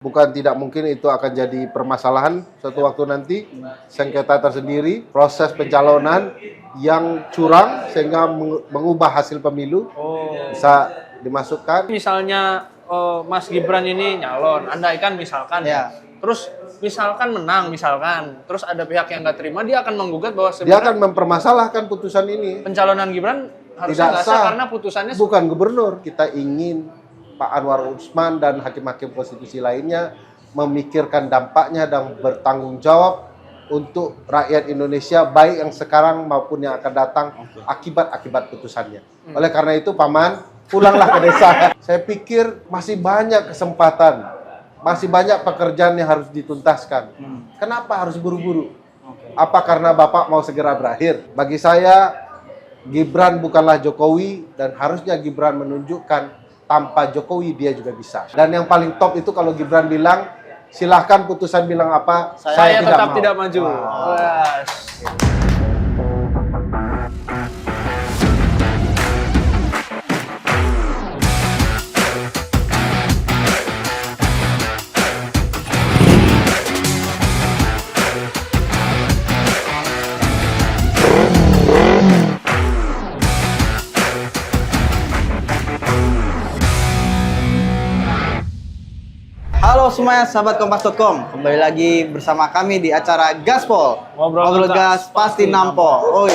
Bukan tidak mungkin itu akan jadi permasalahan suatu waktu nanti, sengketa tersendiri, proses pencalonan yang curang sehingga mengubah hasil pemilu bisa dimasukkan. Misalnya Mas Gibran ini nyalon, andaikan misalkan ya, terus misalkan menang misalkan, terus ada pihak yang nggak terima, dia akan menggugat bahwa Dia akan mempermasalahkan putusan ini. pencalonan Gibran Tidak harusnya nggak sah sah karena putusannya bukan gubernur. Kita ingin Pak Anwar Usman dan hakim-hakim konstitusi lainnya memikirkan dampaknya dan bertanggung jawab untuk rakyat Indonesia baik yang sekarang maupun yang akan datang akibat putusannya. Oleh karena itu Paman, pulanglah ke desa. Saya pikir masih banyak kesempatan, masih banyak pekerjaan yang harus dituntaskan. Kenapa harus buru-buru? Apa karena Bapak mau segera berakhir? Bagi saya, Gibran bukanlah Jokowi dan harusnya Gibran menunjukkan tanpa Jokowi dia juga bisa. Dan yang paling top itu kalau Gibran bilang, silahkan putusan bilang apa, saya tetap mau. tidak maju. Halo semuanya, sahabat kompas.com. Kembali lagi bersama kami di acara Gaspol. Ngobrol gas pasti nampol.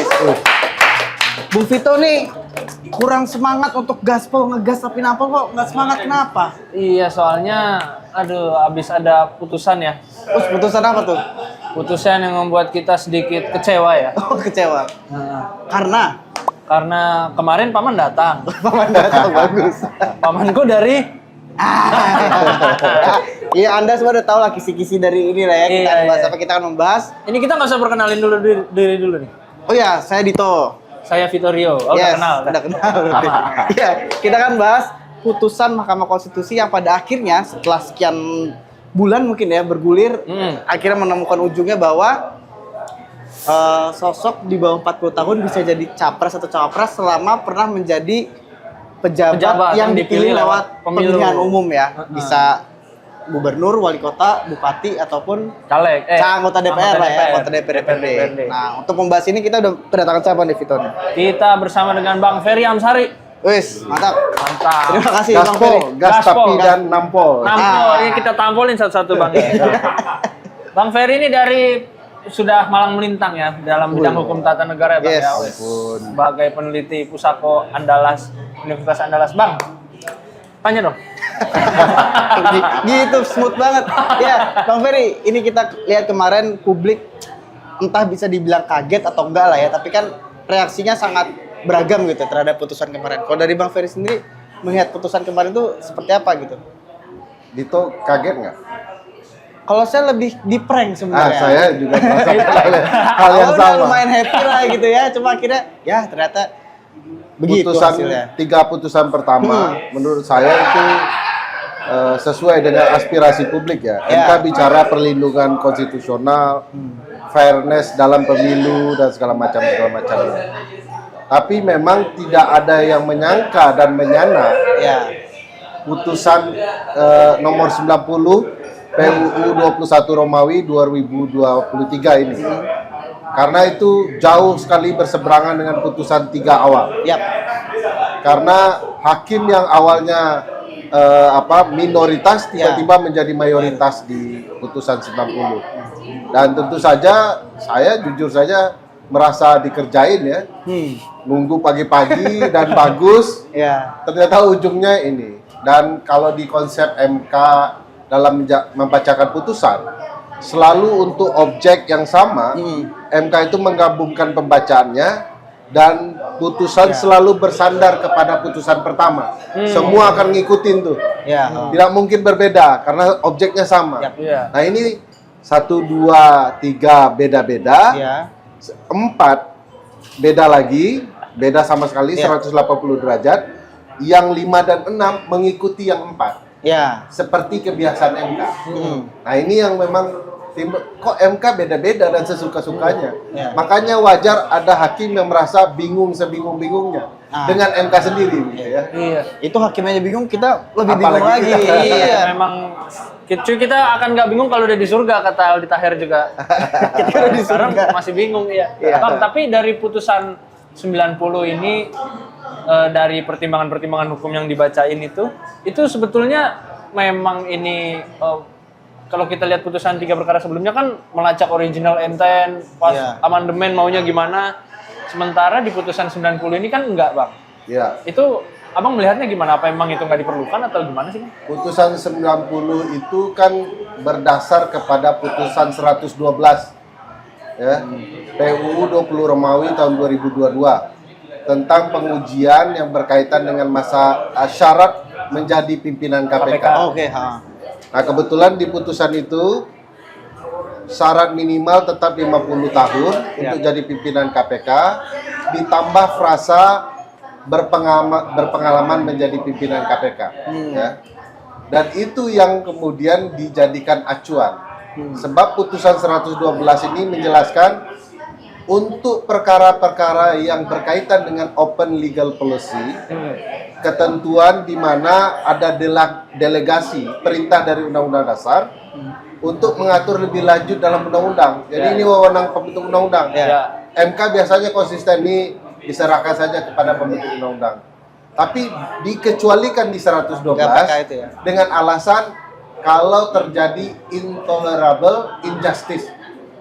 Bung Vito nih kurang semangat untuk Gaspol, ngegas tapi nampol kok nggak semangat, kenapa? Iya, soalnya habis ada putusan ya. Terus putusan apa tuh? Putusan yang membuat kita sedikit kecewa ya. Oh, kecewa. Karena kemarin paman datang. Paman datang bagus. Pamanku dari Iya, Anda semua udah tahu lah kisi-kisi dari ini lah ya. Kita akan bahas apa? Kita akan membahas. Ini kita nggak usah perkenalin dulu diri dulu nih. Oh ya, saya Dito. Saya Vitorio. Oh, Yes, udah kenal. Iya, kita akan bahas putusan Mahkamah Konstitusi yang pada akhirnya setelah sekian bulan mungkin ya bergulir, akhirnya menemukan ujungnya bahwa sosok di bawah 40 tahun bisa jadi capres atau cawapres selama pernah menjadi pejabat yang dipilih lewat pemilihan umum ya. Bisa gubernur, wali kota, bupati, ataupun Caleg, anggota DPR lah ya, anggota DPR. DPRD. Nah, untuk membahas ini kita udah kedatangan siapa nih, Vito? Kita bersama dengan Bang Ferry Amsari. Wis, mantap. Mantap. Terima kasih Bang Gaspol, Ferry. gas tapi dan nampol. Ini kita tampolin satu-satu Bang. Bang Ferry ini sudah malang melintang ya dalam bidang hukum tata negara ya Bang. Yes. Ya. Sebagai peneliti Pusako Andalas, Universitas Andalas. Bang, tanya dong. Gitu, smooth banget. Ya, Bang Ferry, ini kita lihat kemarin publik entah bisa dibilang kaget atau enggak lah ya, tapi kan reaksinya sangat beragam gitu terhadap putusan kemarin. Kalau dari Bang Ferry sendiri melihat putusan kemarin itu seperti apa gitu? Dito kaget nggak? Kalau saya lebih di prank sebenarnya. Saya juga merasakan hal yang Udah sama. lumayan happy lah gitu ya, cuma akhirnya ya ternyata begitu hasilnya. Tiga putusan pertama menurut saya itu sesuai dengan aspirasi publik ya. MK bicara perlindungan konstitusional, fairness dalam pemilu dan segala macam. Tapi memang tidak ada yang menyangka dan menyana putusan nomor 90 PUU 21 Romawi 2023 ini. Karena itu jauh sekali berseberangan dengan putusan 3 awal. Karena hakim yang awalnya minoritas tiba-tiba menjadi mayoritas di putusan 90. Dan tentu saja saya jujur saja merasa dikerjain ya. Nunggu pagi-pagi dan bagus. Ternyata ujungnya ini. Dan kalau di konsep MK dalam membacakan putusan selalu untuk objek yang sama, MK itu menggabungkan pembacaannya dan putusan selalu bersandar kepada putusan pertama. Semua akan ngikutin tuh. Tidak mungkin berbeda karena objeknya sama. Nah ini 1, 2, 3 beda-beda, 4 beda lagi, beda sama sekali 180 derajat. Yang 5 dan 6 mengikuti yang 4. Seperti kebiasaan MK. Nah ini yang memang kok MK beda-beda dan sesuka-sukanya. Makanya wajar ada hakim yang merasa bingung sebingung-bingungnya dengan MK sendiri gitu ya. Iya. Itu hakimnya bingung, kita lebih Apalagi bingung lagi. kita. Iya, memang kita akan nggak bingung kalau udah di surga, kata Aldi Taher juga. Kita udah di surga. Sekarang masih bingung ya. Bang, tapi dari putusan 90 ini dari pertimbangan-pertimbangan hukum yang dibacain itu sebetulnya memang ini kalau kita lihat putusan 3 perkara sebelumnya kan melacak original intent, pas amandemen maunya gimana. Sementara di putusan 90 ini kan enggak, Bang. Iya. Itu Abang melihatnya gimana? Apa emang itu nggak diperlukan atau gimana sih, Bang? Putusan 90 itu kan berdasar kepada putusan 112 ya. PUU 20 Romawi tahun 2022 tentang pengujian yang berkaitan dengan masa syarat menjadi pimpinan KPK. Oke, Nah, kebetulan di putusan itu syarat minimal tetap 50 tahun untuk jadi pimpinan KPK, ditambah frasa berpengalaman menjadi pimpinan KPK. Ya. Dan itu yang kemudian dijadikan acuan. Sebab putusan 112 ini menjelaskan untuk perkara-perkara yang berkaitan dengan open legal policy, ketentuan di mana ada delegasi perintah dari Undang-Undang Dasar untuk mengatur lebih lanjut dalam undang-undang. Jadi ini wewenang pembentuk undang-undang. MK biasanya konsisten ini diserahkan saja kepada pembentuk undang-undang. Tapi dikecualikan di 112 itu ya. dengan alasan kalau terjadi intolerable injustice,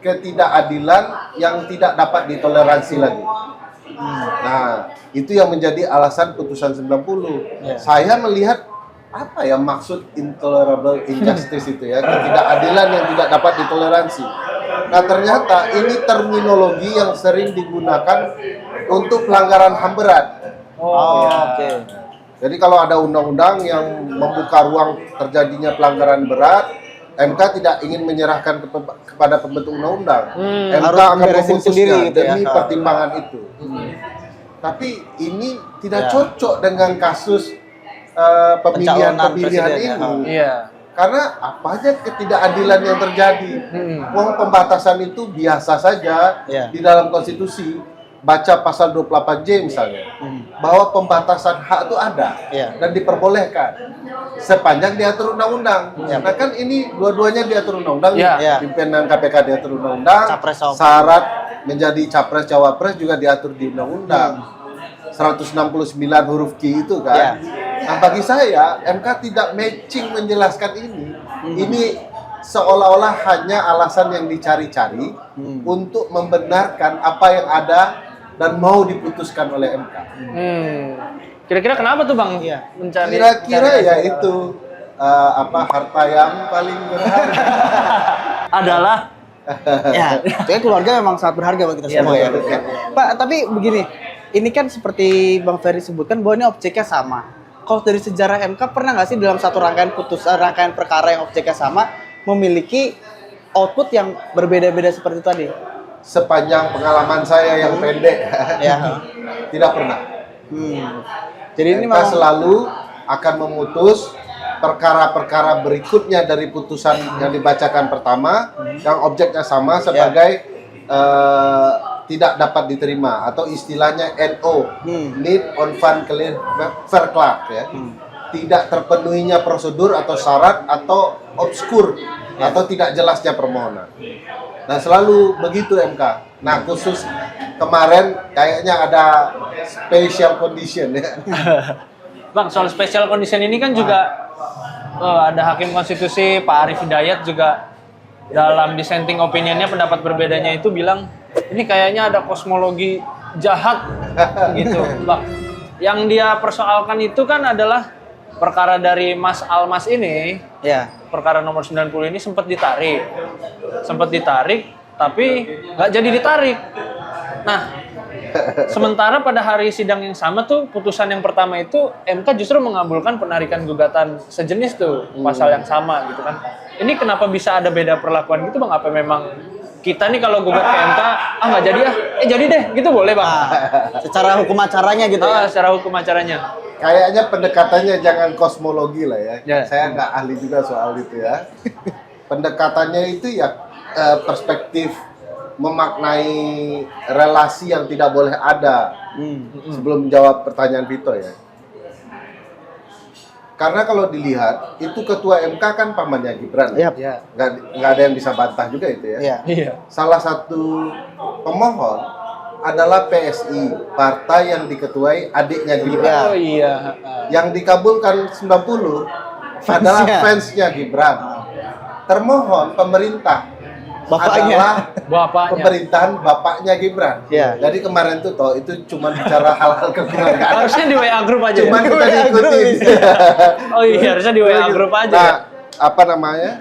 ketidakadilan yang tidak dapat ditoleransi lagi. Nah, itu yang menjadi alasan putusan 90. Saya melihat apa ya maksud intolerable injustice itu ya, ketidakadilan yang tidak dapat ditoleransi. Nah, ternyata ini terminologi yang sering digunakan untuk pelanggaran HAM berat. Oke. Jadi kalau ada undang-undang yang membuka ruang terjadinya pelanggaran berat, MK tidak ingin menyerahkan kepada pembentuk undang-undang. MK harus akan beresin memutusnya sendiri gitu ya. demi pertimbangan itu. Tapi ini tidak cocok dengan kasus pemilihan presiden, ini. Iya. Karena apa aja ketidakadilan yang terjadi. Uang pembatasan itu biasa saja di dalam konstitusi. Baca pasal 28J misalnya, bahwa pembatasan hak itu ada dan diperbolehkan sepanjang diatur undang-undang. Nah kan ini dua-duanya diatur undang-undang, pimpinan KPK diatur undang-undang, syarat menjadi capres cawapres juga diatur di undang-undang. 169 huruf Q itu kan. Nah bagi saya MK tidak matching menjelaskan ini. Ini seolah-olah hanya alasan yang dicari-cari untuk membenarkan apa yang ada dan mau diputuskan oleh MK. Kira-kira kenapa tuh, Bang? Mencari Kira-kira ya itu harta yang paling berharga adalah Jadi keluarga memang sangat berharga buat kita semua ya. Pak, tapi begini, ini kan seperti Bang Ferry sebutkan bahwa ini objeknya sama. Kalau dari sejarah MK pernah nggak sih dalam satu rangkaian rangkaian perkara yang objeknya sama memiliki output yang berbeda-beda seperti itu tadi? Sepanjang pengalaman saya yang pendek, tidak pernah. Jadi ini MK selalu akan memutus perkara-perkara berikutnya dari putusan yang dibacakan pertama, yang objeknya sama sebagai tidak dapat diterima atau istilahnya NO, need on fund clear fair clerk ya. Tidak terpenuhinya prosedur atau syarat atau obskur atau tidak jelasnya permohonan. Nah selalu begitu MK. Nah khusus kemarin kayaknya ada special condition ya. Bang, soal special condition ini kan juga ada Hakim Konstitusi Pak Arief Hidayat juga dalam dissenting opinionnya, pendapat berbedanya itu bilang ini kayaknya ada kosmologi jahat gitu, Bang. Yang dia persoalkan itu kan adalah perkara dari Mas Almas ini, perkara nomor 90 ini sempat ditarik, tapi nggak jadi ditarik. Nah, sementara pada hari sidang yang sama tuh, putusan yang pertama itu MK justru mengabulkan penarikan gugatan sejenis tuh, pasal yang sama gitu kan. Ini kenapa bisa ada beda perlakuan gitu, Bang? Apa memang kita nih kalau gugat ke MK, nggak jadi jadi deh, gitu boleh, Bang? Secara hukum acaranya gitu ya? Secara hukum acaranya. Kayaknya pendekatannya jangan kosmologi lah ya. Saya nggak ahli juga soal itu ya. pendekatannya itu ya perspektif memaknai relasi yang tidak boleh ada. Sebelum menjawab pertanyaan Vito ya. Karena kalau dilihat itu ketua MK kan pamannya Gibran. Iya. Ya. Nggak ada yang bisa bantah juga itu ya. Iya. Iya. Salah satu pemohon adalah PSI, partai yang diketuai adiknya Gibran. Oh iya. Yang dikabulkan 90 adalah fansnya Gibran. Termohon pemerintah Bapaknya. adalah Bapaknya. pemerintahan bapaknya Gibran. Iya. Jadi kemarin tuh toh itu cuma bicara hal-hal kekeluargaan. Harusnya di WA grup aja. Cuman ya? kita diikutin. Oh iya, harusnya di WA grup aja. Nah, ya? apa namanya?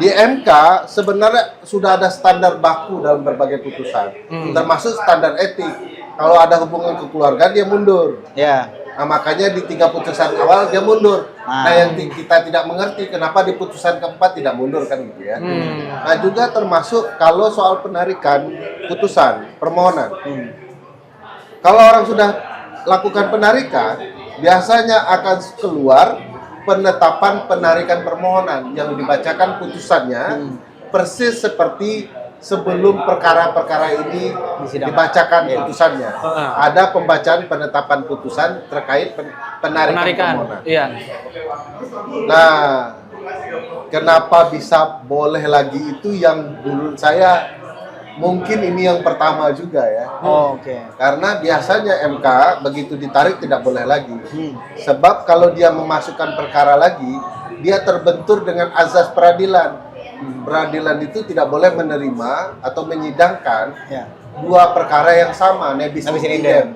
Di MK sebenarnya sudah ada standar baku dalam berbagai putusan, termasuk standar etik. Kalau ada hubungan kekeluargaan dia mundur. Ya. Nah, makanya di 3 putusan awal dia mundur. Nah, yang kita tidak mengerti kenapa di putusan keempat tidak mundur kan gitu ya. Nah, juga termasuk kalau soal penarikan putusan permohonan. Kalau orang sudah lakukan penarikan, biasanya akan keluar penetapan penarikan permohonan yang dibacakan putusannya persis seperti sebelum perkara-perkara ini dibacakan putusannya. Ada pembacaan penetapan putusan terkait penarikan permohonan. Iya. Nah, kenapa bisa boleh lagi itu yang menurut saya mungkin ini yang pertama juga ya. Oh, oke. Karena biasanya MK begitu ditarik tidak boleh lagi. Sebab kalau dia memasukkan perkara lagi, dia terbentur dengan azas peradilan. Peradilan itu tidak boleh menerima atau menyidangkan Ya. 2 perkara yang sama, nebis Nebis in in idem. idem.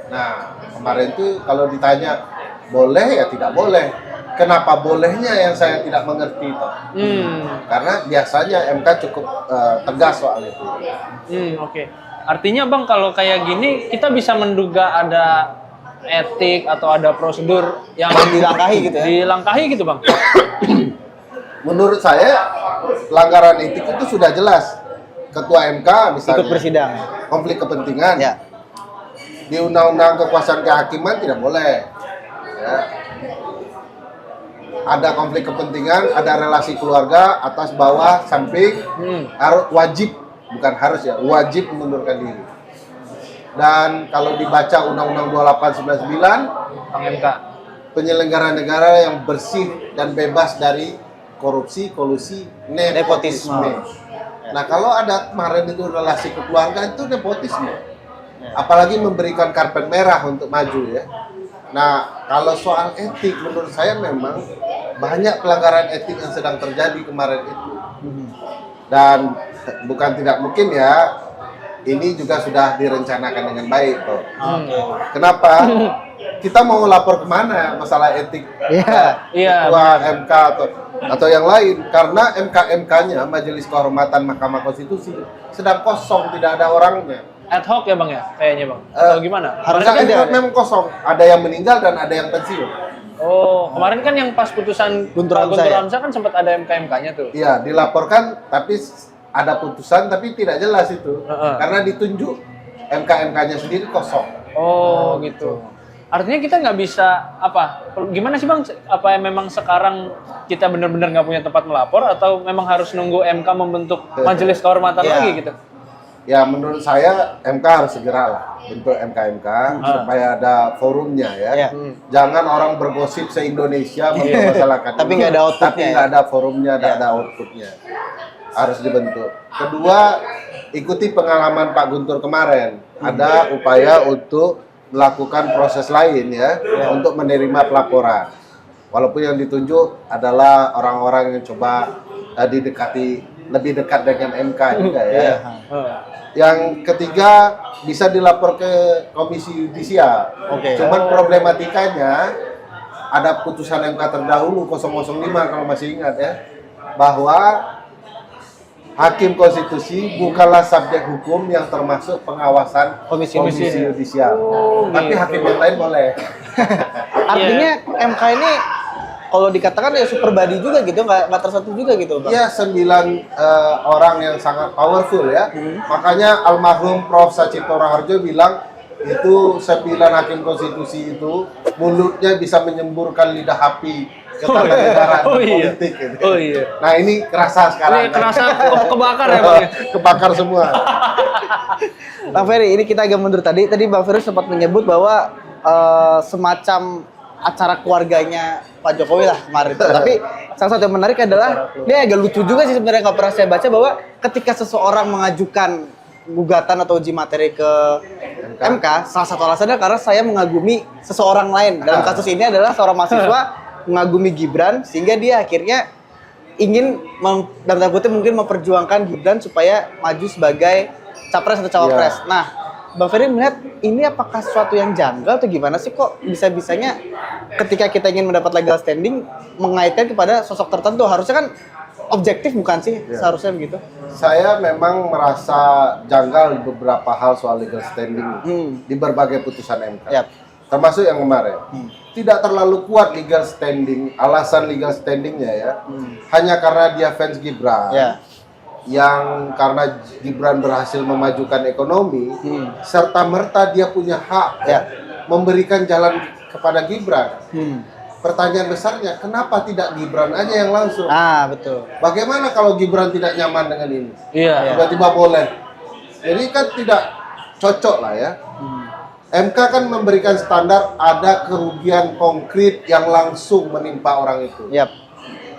Nah, kemarin tuh kalau ditanya boleh ya tidak boleh. Kenapa bolehnya yang saya tidak mengerti toh? Karena biasanya MK cukup tegas soal itu. Oke. Artinya Bang, kalau kayak gini kita bisa menduga ada etik atau ada prosedur yang Dilangkahi gitu ya? Dilangkahi gitu Bang. Menurut saya pelanggaran etik itu sudah jelas. Ketua MK misalnya Ikut bersidang. konflik kepentingan. Ya. Di Undang-Undang Kekuasaan Kehakiman tidak boleh. Ya. Ada konflik kepentingan, ada relasi keluarga atas bawah samping, harus wajib, bukan harus ya, wajib mengundurkan diri. Dan kalau dibaca Undang-Undang 2899 Bang MK. penyelenggara negara yang bersih dan bebas dari korupsi, kolusi, nepotisme. Nah, kalau ada kemarin itu relasi keluarga itu nepotisme. Apalagi memberikan karpet merah untuk maju ya. Nah, kalau soal etik menurut saya memang banyak pelanggaran etik yang sedang terjadi kemarin itu. Dan bukan tidak mungkin ya, ini juga sudah direncanakan dengan baik kok. Kenapa? Kita mau lapor kemana masalah etik Iya. ketua MK atau yang lain? Karena MK-MK-nya Majelis Kehormatan Mahkamah Konstitusi sedang kosong, tidak ada orangnya. Ad hoc ya Bang ya, kayaknya Bang. Atau gimana? Harusnya Kemarin kan- memang kosong. Ada yang meninggal dan ada yang pensiun. Oh, kemarin kan yang pas putusan Guntur Pak Hamzah ya? Hamzah kan sempat ada MK-MK-nya tuh. Iya, dilaporkan tapi ada putusan tapi tidak jelas itu. Heeh. Karena ditunjuk MK-MK-nya sendiri kosong. Oh, gitu. Artinya kita nggak bisa apa? Gimana sih Bang? Apa yang memang sekarang kita benar-benar nggak punya tempat melapor atau memang harus nunggu MK membentuk majelis kehormatan Iya. lagi gitu? Ya menurut saya MK harus segera lah bentuk MK-MK supaya ada forumnya ya. Iya. Jangan orang bergosip se-Indonesia mempermasalahkan. Tapi ini, nggak ada outputnya Tapi ya? nggak ada forumnya, nggak ada outputnya. Harus dibentuk. Kedua, ikuti pengalaman Pak Guntur kemarin. Ada upaya untuk melakukan proses lain ya untuk menerima pelaporan. Walaupun yang ditunjuk adalah orang-orang yang coba didekati lebih dekat dengan MK juga ya. Yang ketiga bisa dilapor ke Komisi Yudisial. Oke. Cuman problematikanya ada putusan MK terdahulu 005 kalau masih ingat ya, bahwa Hakim Konstitusi bukanlah subjek hukum yang termasuk pengawasan Komisi Yudisial. Tapi hakim yang lain boleh. Artinya MK ini kalau dikatakan ya super body juga gitu, nggak tersentuh juga gitu, Bang. Iya, 9 orang yang sangat powerful ya. Makanya almarhum Prof. Sacipto Raharjo bilang itu 9 hakim konstitusi itu mulutnya bisa menyemburkan lidah api ketatanegaraan Oh iya. politik gitu. Oh iya. Nah ini kerasa sekarang. Ini kerasa kebakar ya Bang? Kebakar semua. Bang Ferry, ini kita agak mundur tadi. Tadi Bang Ferry sempat menyebut bahwa semacam acara keluarganya Pak Jokowi lah kemarin itu. Tapi salah satu yang menarik adalah ini agak lucu juga sih sebenarnya, nggak pernah saya baca bahwa ketika seseorang mengajukan gugatan atau uji materi ke MK, salah satu alasannya karena saya mengagumi seseorang lain. Dalam kasus ini adalah seorang mahasiswa mengagumi Gibran sehingga dia akhirnya ingin dalam tanda kutip mungkin memperjuangkan Gibran supaya maju sebagai capres atau cawapres. Nah, Bang Ferry melihat ini apakah sesuatu yang janggal atau gimana sih, kok bisa-bisanya ketika kita ingin mendapat legal standing mengaitkan kepada sosok tertentu? Harusnya kan objektif bukan sih? Seharusnya begitu. Saya memang merasa janggal di beberapa hal soal legal standing di berbagai putusan MK. Yap. Termasuk yang kemarin. Tidak terlalu kuat legal standing, alasan legal standingnya ya. Hanya karena dia fans Gibran. Ya. Yang karena Gibran berhasil memajukan ekonomi, serta merta dia punya hak memberikan jalan kepada Gibran. Pertanyaan besarnya, kenapa tidak Gibran aja yang langsung? Ah, betul. Bagaimana kalau Gibran tidak nyaman dengan ini? Iya. Tiba-tiba boleh. Jadi kan tidak cocok lah ya. MK kan memberikan standar ada kerugian konkret yang langsung menimpa orang itu. Yap.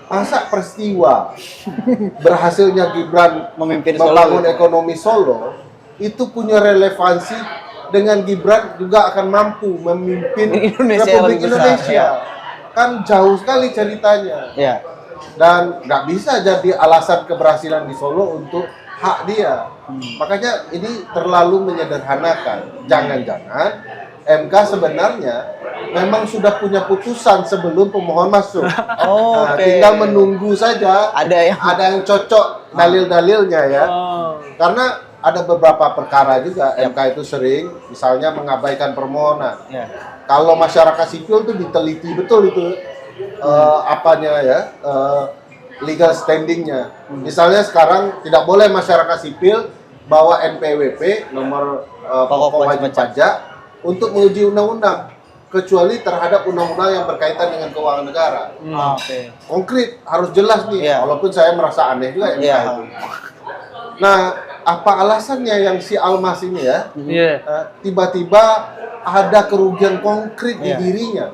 Masa peristiwa berhasilnya Gibran Memimpin membangun Solo. ekonomi Solo itu punya relevansi dengan Gibran juga akan mampu memimpin Indonesia Republik lebih besar, Indonesia. Kan jauh sekali ceritanya. Ya. Dan nggak bisa jadi alasan keberhasilan di Solo untuk hak dia. Makanya ini terlalu menyederhanakan. Jangan-jangan MK sebenarnya memang sudah punya putusan sebelum pemohon masuk. Oh, Nah, oke. tinggal menunggu saja. Ada yang cocok dalil-dalilnya ya. Oh. Karena ada beberapa perkara juga MK itu sering misalnya mengabaikan permohonan. Ya. Kalau masyarakat sipil tuh diteliti betul itu apanya ya legal standingnya. Misalnya sekarang tidak boleh masyarakat sipil bawa NPWP nomor pokok wajib pajak untuk menguji undang-undang kecuali terhadap undang-undang yang berkaitan dengan keuangan negara. Oke. Konkret harus jelas nih. Iya. Walaupun saya merasa aneh juga MK Iya. itu. Nah, apa alasannya yang si Almas ini ya Iya. tiba-tiba ada kerugian konkret di Iya. dirinya?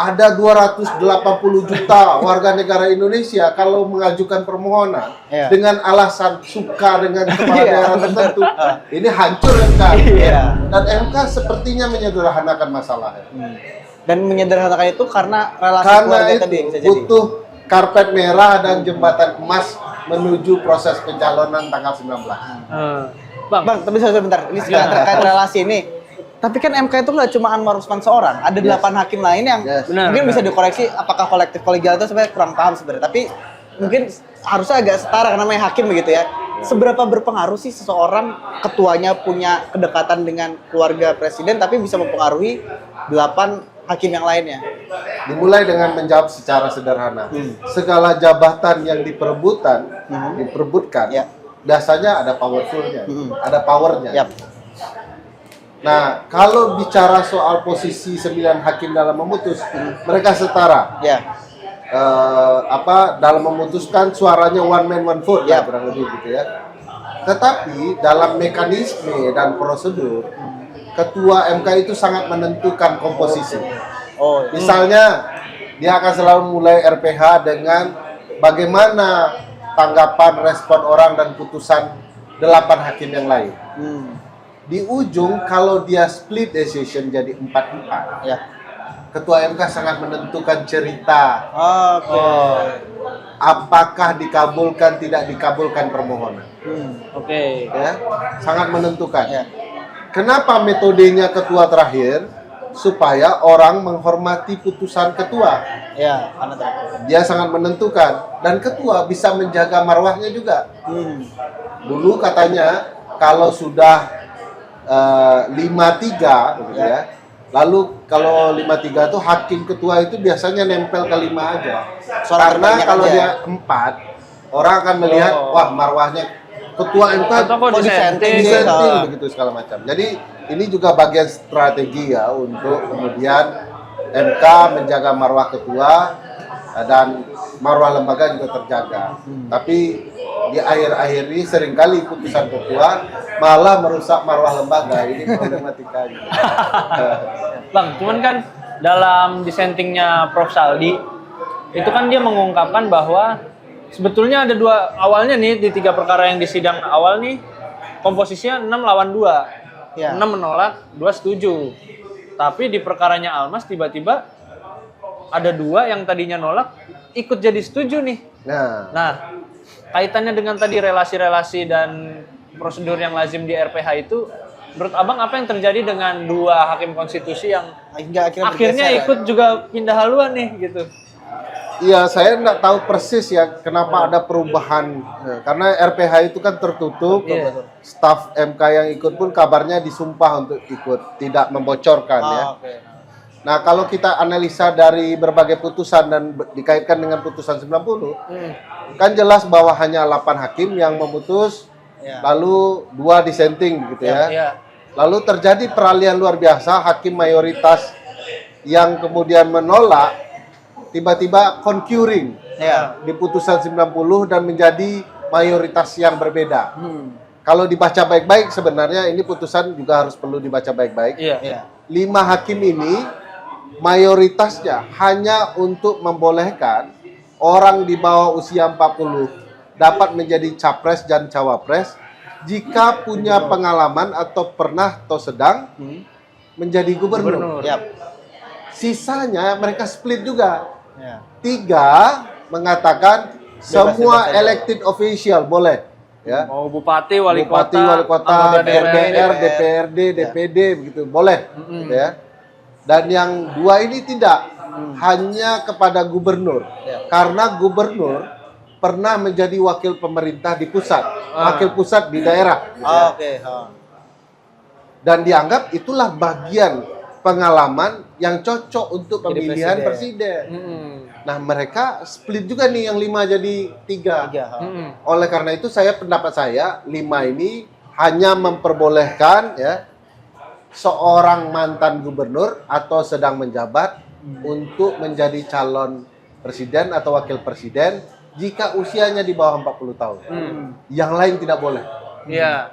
Ada 280 juta warga negara Indonesia kalau mengajukan permohonan Iya. dengan alasan suka dengan kepala Iya, daerah benar. tertentu, ini hancur MK. Iya. Dan MK sepertinya menyederhanakan masalahnya. Dan menyederhanakan itu karena relasi Karena keluarga itu tadi bisa jadi. butuh karpet merah dan jembatan emas menuju proses pencalonan tanggal 19. Bang, tapi sebentar. Ini terkait relasi ini. Tapi kan MK itu nggak cuma Anwar Usman seorang, ada 8 hakim lain yang Benar, mungkin benar. bisa dikoreksi apakah kolektif kolegial itu sebenarnya kurang paham sebenarnya. Tapi mungkin harusnya agak setara karena namanya hakim begitu ya. Seberapa berpengaruh sih seseorang ketuanya punya kedekatan dengan keluarga presiden tapi bisa mempengaruhi 8 hakim yang lainnya? Dimulai dengan menjawab secara sederhana. Segala jabatan yang diperebutkan, Ya. biasanya ada powerfulnya, ada powernya. Yap. Nah, kalau bicara soal posisi 9 hakim dalam memutus, mereka setara. Ya. Dalam memutuskan suaranya one man one vote Ya. ya kurang lebih gitu ya. Tetapi dalam mekanisme dan prosedur, ketua MK itu sangat menentukan komposisi. Oh, Misalnya, dia akan selalu mulai RPH dengan bagaimana tanggapan respon orang dan putusan 8 hakim yang lain. Di ujung, kalau dia split decision jadi 4-4, Ya. ketua MK sangat menentukan cerita Oke. apakah dikabulkan tidak dikabulkan permohonan. Oke. Ya, sangat menentukan. Ya. Kenapa metodenya ketua terakhir? Supaya orang menghormati putusan ketua. Ya, karena terakhir. Dia sangat menentukan dan ketua bisa menjaga marwahnya juga. Dulu katanya kalau sudah 5-3 gitu ya. Lalu kalau 5-3 itu hakim ketua itu biasanya nempel ke 5 aja. Suara Karena terbanyak kalau aja. dia 4, orang akan melihat wah marwahnya ketua MK Atau kok disenting? disenting begitu segala macam. Jadi ini juga bagian strategi ya untuk kemudian MK menjaga marwah ketua dan marwah lembaga juga terjaga. Tapi di akhir-akhir ini seringkali putusan ketua malah merusak marwah lembaga. Ini problematikanya. Bang, cuman kan dalam dissentingnya Prof. Saldi, itu kan dia mengungkapkan bahwa sebetulnya ada dua, awalnya nih di 3 perkara yang di sidang awal nih, komposisinya 6 lawan 2. Ya. 6 menolak, 2 setuju. Tapi di perkaranya Almas tiba-tiba ada 2 yang tadinya nolak, ikut jadi setuju nih. Nah, kaitannya dengan tadi relasi-relasi dan prosedur yang lazim di RPH itu, menurut Abang apa yang terjadi dengan 2 hakim konstitusi yang Hingga akhirnya bergeser, ikut juga pindah haluan nih gitu? Iya, saya nggak tahu persis ya kenapa ada perubahan. Karena RPH itu kan tertutup, Iya. staf MK yang ikut pun kabarnya disumpah untuk ikut, tidak membocorkan ya. Oke. Nah, kalau kita analisa dari berbagai putusan dan dikaitkan dengan putusan 90, kan jelas bahwa hanya 8 hakim yang memutus, Ya. lalu 2 dissenting gitu ya. Iya. Lalu terjadi peralihan luar biasa, hakim mayoritas yang kemudian menolak tiba-tiba concurring Ya. di putusan 90 dan menjadi mayoritas yang berbeda. Kalau dibaca baik-baik sebenarnya ini putusan juga harus perlu dibaca baik-baik. Iya. Ya. 5 hakim ini mayoritasnya hanya untuk membolehkan orang di bawah usia 40 dapat menjadi capres dan cawapres jika punya pengalaman atau pernah atau sedang menjadi gubernur. Yap. Sisanya mereka split juga. Ya. 3 mengatakan semua bebas. elected official boleh, ya. Mau bupati, wali Bupati, kota, wali kota, anggota DPR, DPR, DPRD, DPD begitu boleh, ya. Dan yang 2 ini tidak, hanya kepada gubernur, karena gubernur pernah menjadi wakil pemerintah di pusat, wakil pusat di daerah, ya. Oke. Dan dianggap itulah bagian pengalaman yang cocok untuk Jadi pemilihan presiden. presiden. Nah, mereka split juga nih yang 5 jadi 3. 3. Oleh karena itu pendapat saya 5 ini hanya memperbolehkan ya seorang mantan gubernur atau sedang menjabat untuk menjadi calon presiden atau wakil presiden jika usianya di bawah 40 tahun. Yang lain tidak boleh. Iya.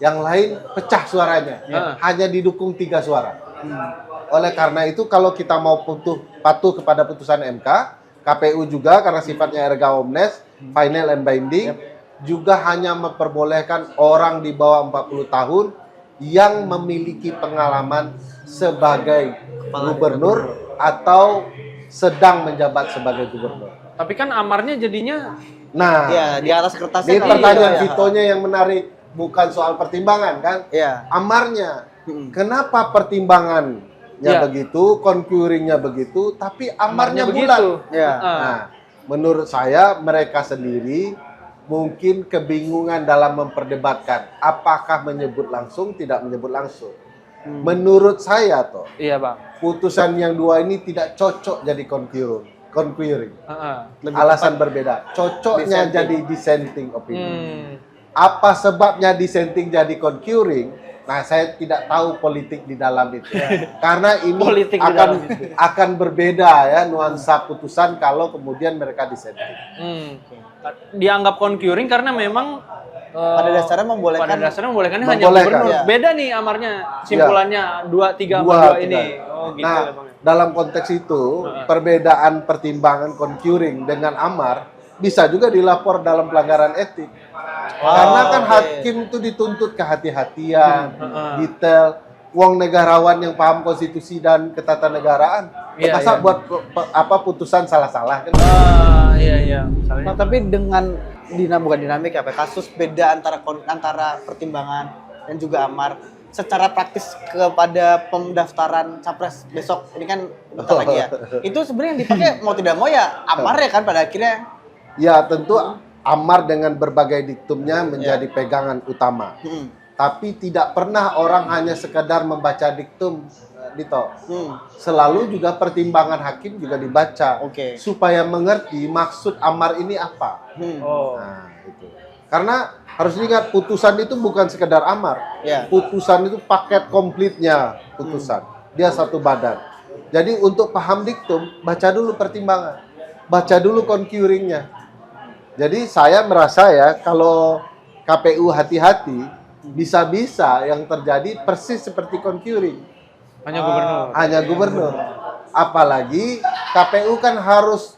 Yang lain pecah suaranya. Hanya didukung 3 suara. Oleh karena itu kalau kita mau patuh kepada putusan MK, KPU juga karena sifatnya erga omnes, final and binding, juga hanya memperbolehkan orang di bawah 40 tahun yang memiliki pengalaman sebagai gubernur atau sedang menjabat sebagai gubernur. Tapi kan amarnya jadinya Nah, Ya, di atas kertasnya. ini kan pertanyaan gitu ya. Vitonya yang menarik, bukan soal pertimbangan kan? Iya. Amarnya. Kenapa pertimbangannya Ya. begitu, concurringnya begitu, tapi amarnya bulat? Ya. Nah, menurut saya mereka sendiri mungkin kebingungan dalam memperdebatkan apakah menyebut langsung, tidak menyebut langsung. Menurut saya toh, Iya, Bang. putusan yang 2 ini tidak cocok jadi concurring. Lebih Alasan berbeda. Cocoknya Dissenting. jadi dissenting opinion. Apa sebabnya dissenting jadi concurring? Nah, saya tidak tahu politik di dalam itu. Karena ini Politik di dalam itu. akan berbeda ya nuansa putusan kalau kemudian mereka dissenting. Dianggap concurring karena memang Pada dasarnya membolehkan. pada dasarnya membolehkannya hanya Membolehkan. gubernur. Ya. Beda nih amarnya, simpulannya 2, 3, 2 Dua, ini. tiga. Oh, gitu Nah, ya, Bang. dalam konteks itu, perbedaan pertimbangan concurring dengan amar bisa juga dilapor dalam pelanggaran etik. Karena kan oke. hakim itu dituntut kehati-hatian, detail. Wong negarawan yang paham konstitusi dan ketatanegaraan, Iya, masa iya. buat putusan salah-salah kan? Iya. Misalnya. Nah, tapi dengan bukan dinamik apa kasus beda antara pertimbangan dan juga amar secara praktis kepada pendaftaran capres besok ini kan bentar lagi ya. Itu sebenarnya yang dipakai mau tidak mau ya amar ya kan pada akhirnya. Ya tentu amar dengan berbagai diktumnya menjadi pegangan utama. Tapi tidak pernah orang hanya sekedar membaca diktum, Dito. Selalu juga pertimbangan hakim juga dibaca. Oke. Supaya mengerti maksud amar ini apa. Oh. Nah, itu. Karena harus diingat putusan itu bukan sekedar amar. Ya. Putusan itu paket komplitnya putusan. Dia satu badan. Jadi untuk paham diktum, baca dulu pertimbangan, baca dulu concurringnya. Jadi saya merasa ya kalau KPU hati-hati, bisa-bisa yang terjadi persis seperti concurring. Hanya gubernur. Hanya gubernur. Apalagi KPU kan harus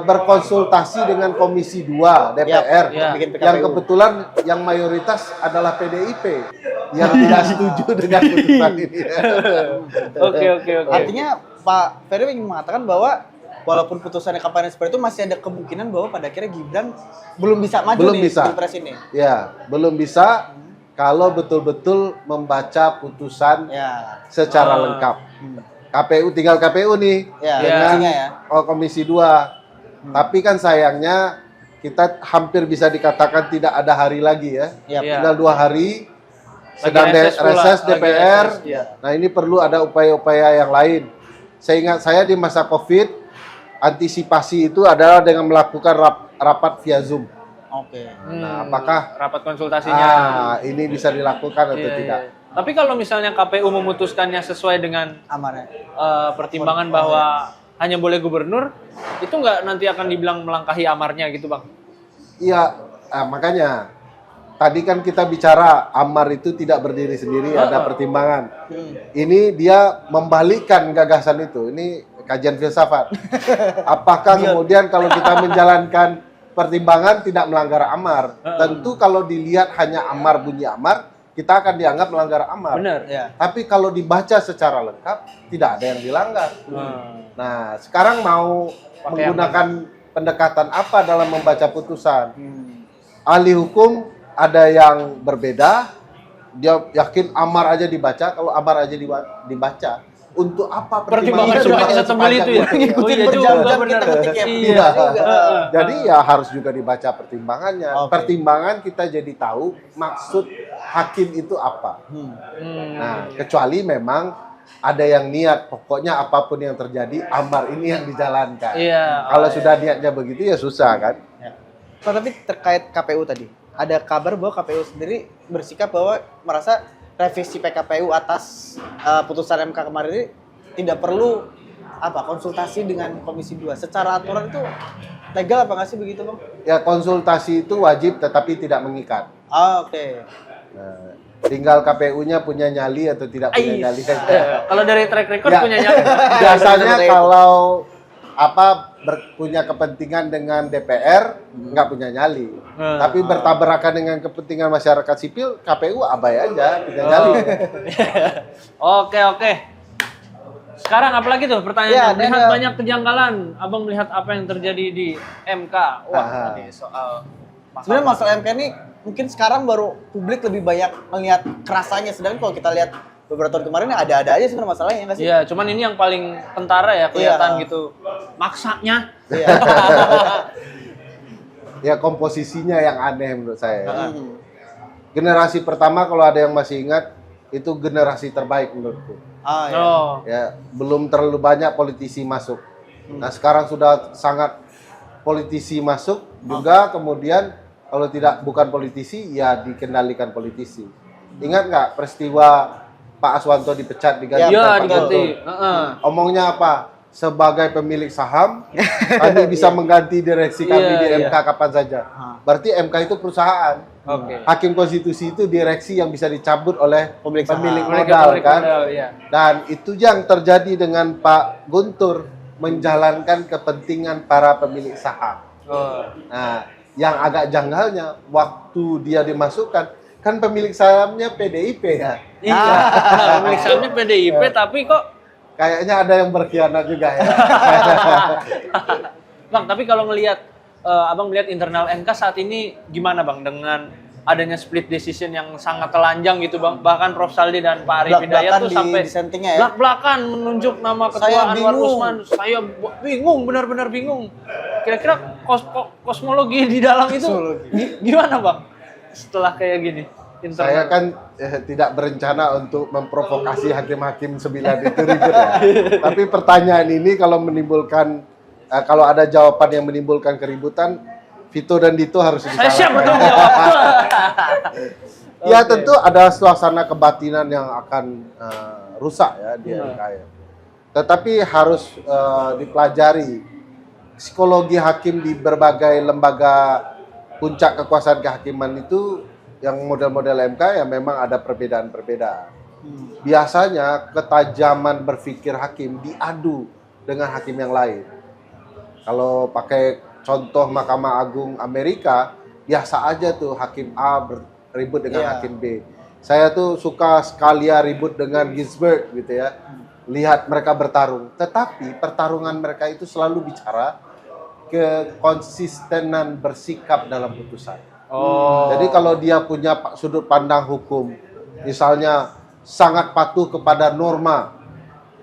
berkonsultasi dengan Komisi 2 DPR Ya, bikin yang PKPU. kebetulan yang mayoritas adalah PDIP yang tidak setuju dengan putusan ini. Oke. Artinya Pak Ferry ingin mengatakan bahwa walaupun putusannya kampanye seperti itu masih ada kemungkinan bahwa pada akhirnya Gibran belum bisa maju Belum nih bisa. di Pilpres ini. Ya, belum bisa kalau betul-betul membaca putusan Ya. secara lengkap. KPU tinggal KPU nih Ya, dengan isinya ya. Komisi 2. Tapi kan sayangnya kita hampir bisa dikatakan tidak ada hari lagi ya. Iya. Tinggal 2 hari sedang reses pula, reses lagi DPR. reses, iya. Nah, ini perlu ada upaya-upaya yang lain. Seingat saya di masa Covid, antisipasi itu adalah dengan melakukan rapat via Zoom. Oke. Nah, apakah rapat konsultasinya? ini bisa dilakukan atau Iya, tidak? iya. Tapi kalau misalnya KPU memutuskannya sesuai dengan Amannya. pertimbangan bahwa hanya boleh gubernur, itu nggak nanti akan dibilang melangkahi amarnya gitu bang? Iya, makanya tadi kan kita bicara amar itu tidak berdiri sendiri, ada pertimbangan. Ini dia membalikkan gagasan itu. Ini kajian filsafat. Apakah kemudian kalau kita menjalankan pertimbangan tidak melanggar amar? Tentu kalau dilihat hanya amar bunyi amar, kita akan dianggap melanggar amar. Benar. Ya. Tapi kalau dibaca secara lengkap, tidak ada yang dilanggar. Nah, sekarang mau Pakai menggunakan pendekatan apa dalam membaca putusan? Ahli hukum ada yang berbeda, dia yakin amar aja dibaca, kalau amar aja dibaca, untuk apa Pertimbangan supaya setebal itu ya? Ngikutin iya juga, berjam-jam benar. kita ketik ya. Iya. juga. Jadi ya harus juga dibaca pertimbangannya. Oke. Pertimbangan kita jadi tahu maksud hakim itu apa. Nah, kecuali memang ada yang niat, pokoknya apapun yang terjadi, amar ini yang dijalankan. Iya. Kalau sudah niatnya begitu ya susah kan? Pak, tapi terkait KPU tadi, ada kabar bahwa KPU sendiri bersikap bahwa merasa revisi PKPU atas putusan MK kemarin ini tidak perlu konsultasi dengan Komisi 2. Secara aturan itu legal apa nggak sih begitu, Bang? Ya konsultasi itu wajib tetapi tidak mengikat. Oke. Nah, tinggal KPU-nya punya nyali atau tidak punya nyali saja. Kalau dari track record Ya. punya nyali. Biasanya kalau punya kepentingan dengan DPR nggak punya nyali, tapi bertabrakan dengan kepentingan masyarakat sipil, KPU abai aja punya nyali. Oke. Sekarang apalagi tuh pertanyaannya? Ya, Melihat ada- banyak kejanggalan. Abang melihat apa yang terjadi di MK? Wah, tadi soal Sebenarnya masalah MK ini mungkin sekarang baru publik lebih banyak melihat kerasanya, sedangkan kalau kita lihat beberapa tahun kemarin ada-ada aja sebenarnya masalahnya nggak sih? Iya, cuman ini yang paling kentara ya kelihatan Iya. gitu. Maksanya. Iya. Ya komposisinya yang aneh menurut saya. Generasi pertama kalau ada yang masih ingat itu generasi terbaik menurutku. Iya. Oh. Ya belum terlalu banyak politisi masuk. Nah sekarang sudah sangat politisi masuk juga, kemudian kalau bukan politisi ya dikendalikan politisi. Ingat nggak peristiwa Pak Aswanto dipecat diganti Iya, Pak diganti. Guntur? Omongnya apa? Sebagai pemilik saham, kami bisa mengganti direksi kami di MK kapan saja. Berarti MK itu perusahaan. Oke. Hakim konstitusi itu direksi yang bisa dicabut oleh Pemilik pemilik saham. modal kan. Iya. Dan itu yang terjadi dengan Pak Guntur, menjalankan kepentingan para pemilik saham. Oh. Nah, yang agak janggalnya waktu dia dimasukkan kan pemilik sahamnya PDIP ya. Iya. Nah, pemilik sahamnya PDIP tapi kok Kayaknya ada yang berkhianat juga ya. Bang, tapi kalau ngelihat Abang melihat internal MK saat ini gimana Bang dengan adanya split decision yang sangat telanjang gitu Bang. Bahkan Prof Saldi dan Pak Arif Hidayat tuh sampai dissentingnya ya. belak-belakan menunjuk nama ketua Saya Anwar bingung. Usman. Saya bingung, benar-benar bingung. Kira-kira kosmologi di dalam itu gimana Bang? Setelah kayak gini. Saya kan tidak berencana untuk memprovokasi hakim-hakim 9 itu ribut ya. Tapi pertanyaan ini kalau menimbulkan kalau ada jawaban yang menimbulkan keributan, Vito dan Dito harus Saya siap disalahkan. untuk jawab. Ya tentu ada suasana kebatinan yang akan rusak ya di MK ya. Tetapi harus dipelajari psikologi hakim di berbagai lembaga puncak kekuasaan kehakiman itu yang model-model MK yang memang ada perbedaan-perbedaan. Biasanya ketajaman berpikir hakim diadu dengan hakim yang lain. Kalau pakai contoh Mahkamah Agung Amerika, biasa aja tuh hakim A ribut dengan hakim B. Saya tuh suka sekali ya ribut dengan Ginsburg gitu ya. Lihat mereka bertarung. Tetapi pertarungan mereka itu selalu bicara kekonsistenan bersikap dalam putusan. Jadi kalau dia punya sudut pandang hukum, misalnya sangat patuh kepada norma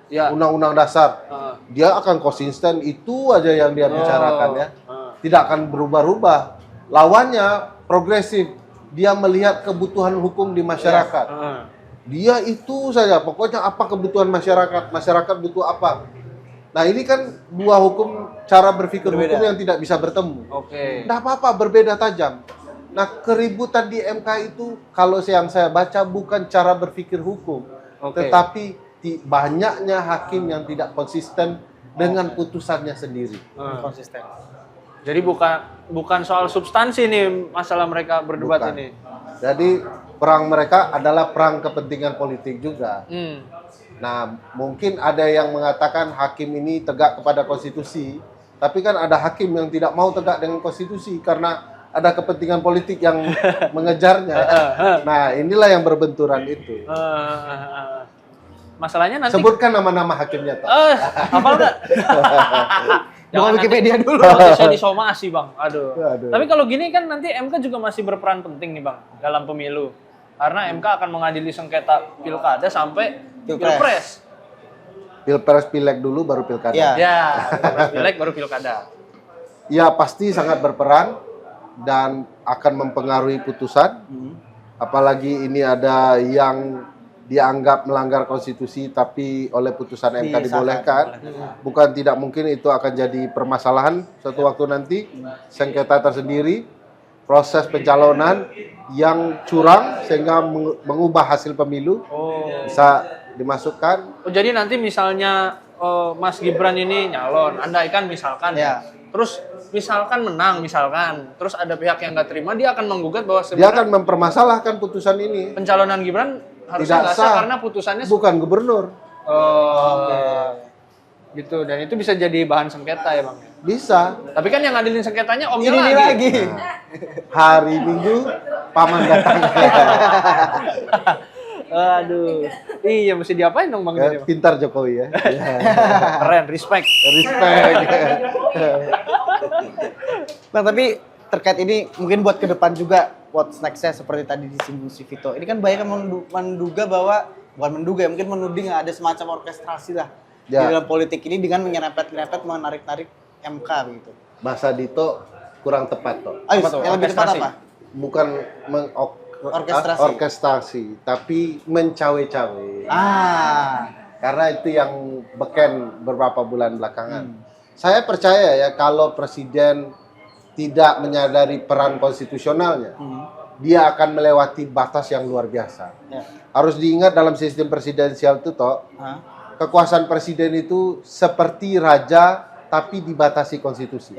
undang-undang dasar, dia akan konsisten itu aja yang dia bicarakan ya, tidak akan berubah-ubah. Lawannya progresif, dia melihat kebutuhan hukum di masyarakat, dia itu saja, pokoknya apa kebutuhan masyarakat butuh apa. Nah ini kan dua hukum, cara berpikir hukum yang tidak bisa bertemu. Nggak apa-apa, berbeda tajam. Nah keributan di MK itu kalau yang saya baca bukan cara berpikir hukum, tetapi banyaknya hakim yang tidak konsisten dengan putusannya sendiri. Konsisten. Jadi bukan soal substansi nih masalah mereka berdebat ini. Jadi perang mereka adalah perang kepentingan politik juga. Nah mungkin ada yang mengatakan hakim ini tegak kepada konstitusi, tapi kan ada hakim yang tidak mau tegak dengan konstitusi karena ada kepentingan politik yang mengejarnya. Nah, inilah yang berbenturan itu. Masalahnya nanti sebutkan nama-nama hakimnya toh. Hafal nggak? Jangan Wikipedia dulu. Nanti saya disomasi, Bang. Aduh. Tapi kalau gini kan nanti MK juga masih berperan penting nih, Bang, dalam pemilu. Karena MK akan mengadili sengketa pilkada sampai pilpres. Pilpres, pileg dulu baru pilkada. Ya, pileg baru pilkada. Ya, pasti sangat berperan dan akan mempengaruhi putusan. Apalagi ini ada yang dianggap melanggar konstitusi tapi oleh putusan MK dibolehkan. Bukan tidak mungkin itu akan jadi permasalahan suatu waktu nanti. Sengketa tersendiri, proses pencalonan yang curang sehingga mengubah hasil pemilu bisa dimasukkan. Jadi nanti misalnya Mas Gibran ini nyalon, andaikan misalkan terus misalkan menang, terus ada pihak yang nggak terima, dia akan menggugat bahwa dia akan mempermasalahkan putusan ini. Pencalonan Gibran harusnya nggak sah karena putusannya bukan gubernur. Gitu, dan itu bisa jadi bahan sengketa ya Bang? Bisa. Tapi kan yang ngadilin sengketanya omnya ini lagi. Nah, hari Minggu paman datang. Aduh, iya mesti diapain dong Bang? Pintar Jokowi ya. Keren, respect. Bang, tapi terkait ini mungkin buat ke depan juga, what's next-nya seperti tadi disinggung si Vito. Ini kan banyak yang menduga bahwa, bukan menduga ya, mungkin menuding ada semacam orkestrasi lah di dalam politik ini dengan menyerempet-nyerempet, menarik-narik MK begitu. Bahasa Dito kurang tepat toh. Yang lebih tepat apa? Bukan orkestrasi, tapi mencawe-cawe. Karena itu yang beken beberapa bulan belakangan. Saya percaya ya kalau presiden tidak menyadari peran konstitusionalnya, dia akan melewati batas yang luar biasa. Harus diingat dalam sistem presidensial itu toh, kekuasaan presiden itu seperti raja tapi dibatasi konstitusi.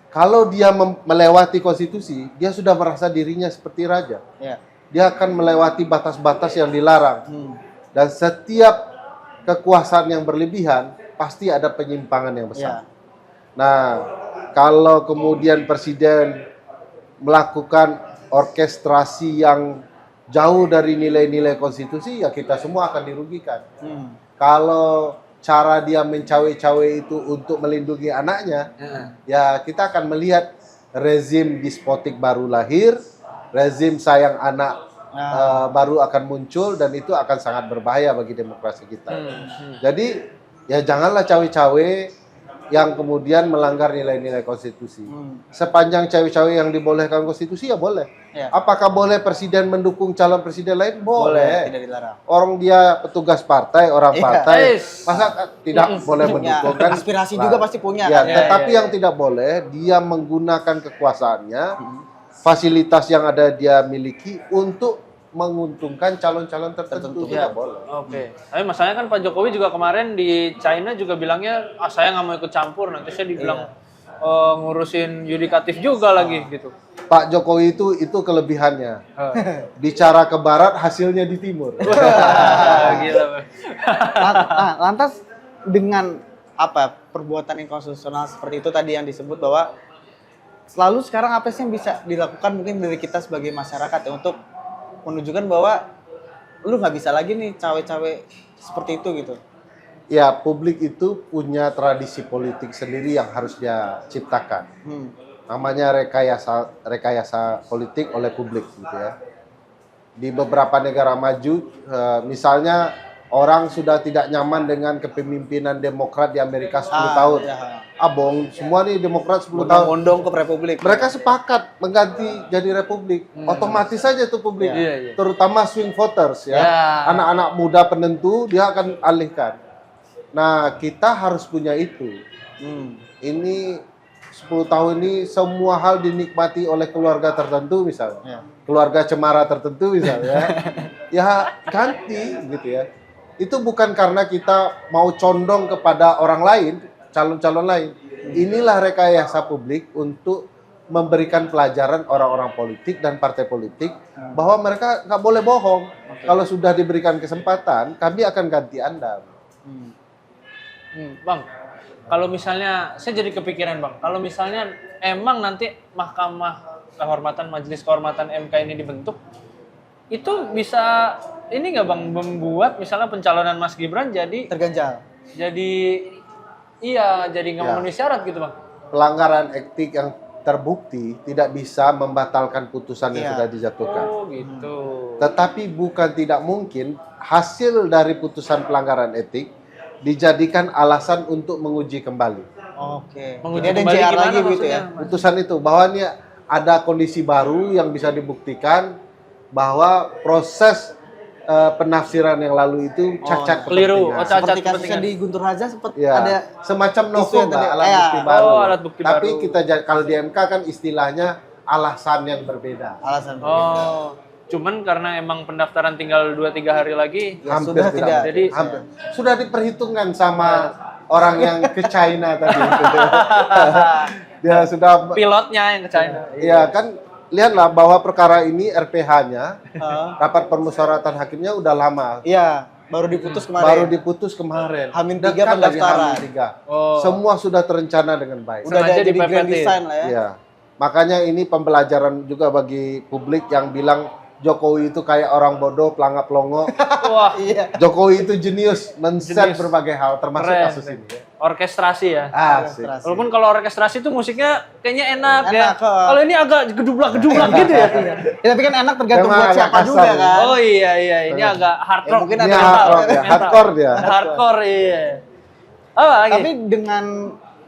Kalau dia melewati konstitusi, dia sudah merasa dirinya seperti raja. Dia akan melewati batas-batas yang dilarang. Dan setiap kekuasaan yang berlebihan, pasti ada penyimpangan yang besar. Nah, kalau kemudian presiden melakukan orkestrasi yang jauh dari nilai-nilai konstitusi, ya kita semua akan dirugikan. Kalau cara dia mencawe-cawe itu untuk melindungi anaknya, ya kita akan melihat rezim despotik baru lahir, rezim sayang anak baru akan muncul, dan itu akan sangat berbahaya bagi demokrasi kita. Jadi ya janganlah cawe-cawe yang kemudian melanggar nilai-nilai konstitusi. Sepanjang cawe-cawe yang dibolehkan konstitusi ya boleh. Apakah boleh presiden mendukung calon presiden lain? Boleh. Tidak dilarang. Orang dia petugas partai, orang partai, masa tidak boleh mendukung kan? Aspirasi juga pasti punya. Ya, tetapi yang tidak boleh dia menggunakan kekuasaannya, fasilitas yang ada dia miliki untuk menguntungkan calon-calon tertentu. Ya. Tidak boleh. Oke. Tapi masalahnya kan Pak Jokowi juga kemarin di China juga bilangnya, saya nggak mau ikut campur. Nanti saya dibilang ngurusin yudikatif juga lagi gitu. Pak Jokowi itu kelebihannya. Bicara ke barat, hasilnya di timur. Gila, Bang. Lantas dengan perbuatan inkonstitusional seperti itu tadi yang disebut bahwa selalu sekarang apa sih yang bisa dilakukan mungkin dari kita sebagai masyarakat ya untuk menunjukkan bahwa lu nggak bisa lagi nih cawe-cawe seperti itu gitu. Ya, publik itu punya tradisi politik sendiri yang harus dia ciptakan. Namanya rekayasa politik oleh publik gitu ya. Di beberapa negara maju, misalnya orang sudah tidak nyaman dengan kepemimpinan Demokrat di Amerika 10 tahun. Ya. Abong, semua nih Demokrat 10 tahun. Bondong ke Republik. Mereka sepakat mengganti jadi Republik. Otomatis saja itu publik. Iya. Terutama swing voters ya. Anak-anak muda penentu dia akan alihkan. Nah, kita harus punya itu. Ini 10 tahun ini semua hal dinikmati oleh keluarga tertentu misalnya. Keluarga cemara tertentu misalnya. Ya ganti gitu ya. Itu bukan karena kita mau condong kepada orang lain, calon-calon lain. Inilah rekayasa publik untuk memberikan pelajaran orang-orang politik dan partai politik bahwa mereka nggak boleh bohong. Kalau sudah diberikan kesempatan, kami akan ganti Anda. Bang, kalau misalnya saya jadi kepikiran Bang, kalau misalnya emang nanti Mahkamah Kehormatan Majelis Kehormatan MK ini dibentuk, itu bisa ini nggak Bang membuat misalnya pencalonan Mas Gibran jadi Terganjal. jadi nggak memenuhi syarat gitu Bang? Pelanggaran etik yang terbukti tidak bisa membatalkan putusan yang sudah dijatuhkan. Oh gitu. Tetapi bukan tidak mungkin hasil dari putusan pelanggaran etik dijadikan alasan untuk menguji kembali. Oke. Menguji Jadi ada kembali JR gimana lagi gitu maksudnya, ya. Mas? Putusan itu bahwa ini ada kondisi baru yang bisa dibuktikan bahwa proses penafsiran yang lalu itu cacat keliru. kepentingan. Cacat Seperti kasusnya kepentingan. di Guntur Raja sempat Ya, ada semacam isu novum yang tadi. lah, alat bukti baru. Oh, alat bukti Tapi baru. kita kalau di MK kan istilahnya alasan yang berbeda. alasan. Oh, cuman karena emang pendaftaran tinggal 2-3 hari lagi, Ya, Hampir sudah tidak. tidak. Jadi Hampir. Sudah diperhitungkan sama orang yang ke China tadi. Dia sudah pilotnya yang ke China. Iya kan, lihatlah bahwa perkara ini RPH-nya, rapat permusyawaratan hakimnya udah lama. Iya, baru diputus kemarin. Baru diputus kemarin. Hamin Dekat 3 lagi pendaftaran. Hamin 3. Oh. Semua sudah terencana dengan baik. Udah Sengaja ada jadi grand dipepetin. design lah ya. Iya. Makanya ini pembelajaran juga bagi publik yang bilang Jokowi itu kayak orang bodoh, pelangap pelongo. Wah, Iya. Jokowi itu jenius, men-set Jenius. berbagai hal, termasuk keren. kasus ini. Orkestrasi ya. Asik. Orkestrasi. Walaupun kalau orkestrasi itu musiknya kayaknya enak ya. Enak, kok. Kalau ini agak gedublak-gedublak gitu ya. Ya, tapi kan enak tergantung Memang buat agak siapa kasar juga ya. kan. Oh iya, ini agak hard Ya, rock. mungkin Ini ada hard rock ya, Mental. hardcore dia. Hardcore iya. Apa lagi? Tapi dengan